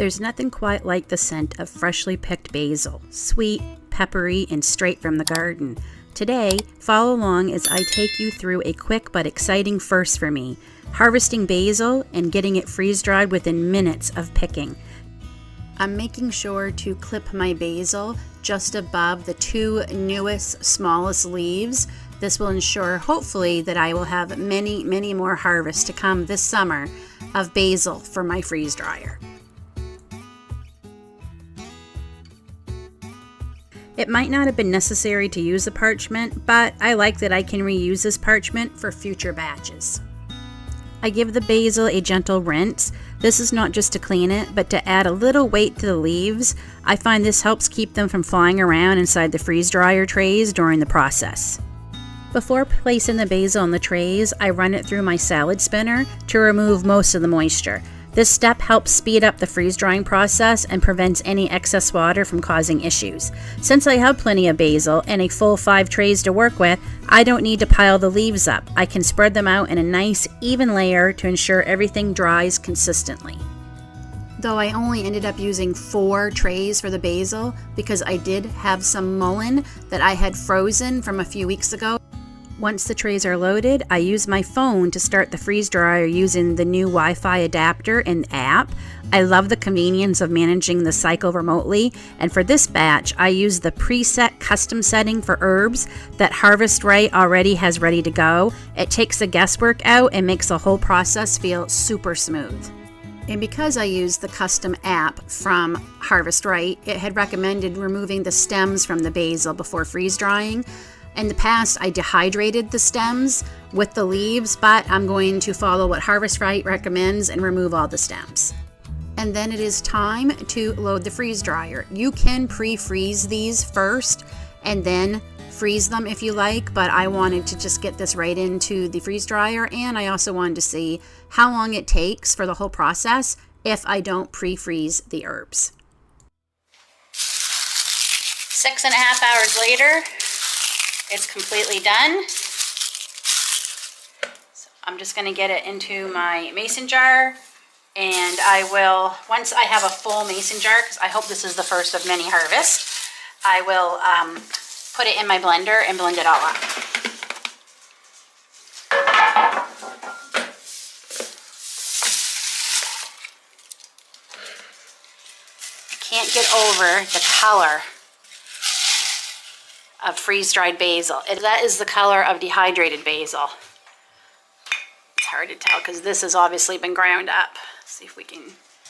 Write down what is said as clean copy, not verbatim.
There's nothing quite like the scent of freshly picked basil, sweet, peppery, and straight from the garden. Today, follow along as I take you through a quick but exciting first for me, harvesting basil and getting it freeze-dried within minutes of picking. I'm making sure to clip my basil just above the two newest, smallest leaves. This will ensure, hopefully, that I will have many, many more harvests to come this summer of basil for my freeze dryer. It might not have been necessary to use the parchment, but I like that I can reuse this parchment for future batches. I give the basil a gentle rinse. This is not just to clean it, but to add a little weight to the leaves. I find this helps keep them from flying around inside the freeze dryer trays during the process. Before placing the basil in the trays, I run it through my salad spinner to remove most of the moisture. This step helps speed up the freeze drying process and prevents any excess water from causing issues. Since I have plenty of basil and a full 5 trays to work with, I don't need to pile the leaves up. I can spread them out in a nice, even layer to ensure everything dries consistently. Though I only ended up using 4 trays for the basil because I did have some mullein that I had frozen from a few weeks ago. Once the trays are loaded, I use my phone to start the freeze dryer using the new Wi-Fi adapter and app. I love the convenience of managing the cycle remotely, and for this batch, I use the preset custom setting for herbs that Harvest Right already has ready to go. It takes the guesswork out and makes the whole process feel super smooth. And because I used the custom app from Harvest Right, it had recommended removing the stems from the basil before freeze drying. In the past, I dehydrated the stems with the leaves, but I'm going to follow what Harvest Right recommends and remove all the stems. And then it is time to load the freeze dryer. You can pre-freeze these first and then freeze them if you like, but I wanted to just get this right into the freeze dryer, and I also wanted to see how long it takes for the whole process if I don't pre-freeze the herbs. 6.5 hours later, it's completely done. So I'm just going to get it into my mason jar, and I will, once I have a full mason jar, because I hope this is the first of many harvests, I will put it in my blender and blend it all up. Can't get over the color of freeze-dried basil. That is the color of dehydrated basil. It's hard to tell because this has obviously been ground up. Let's see if we can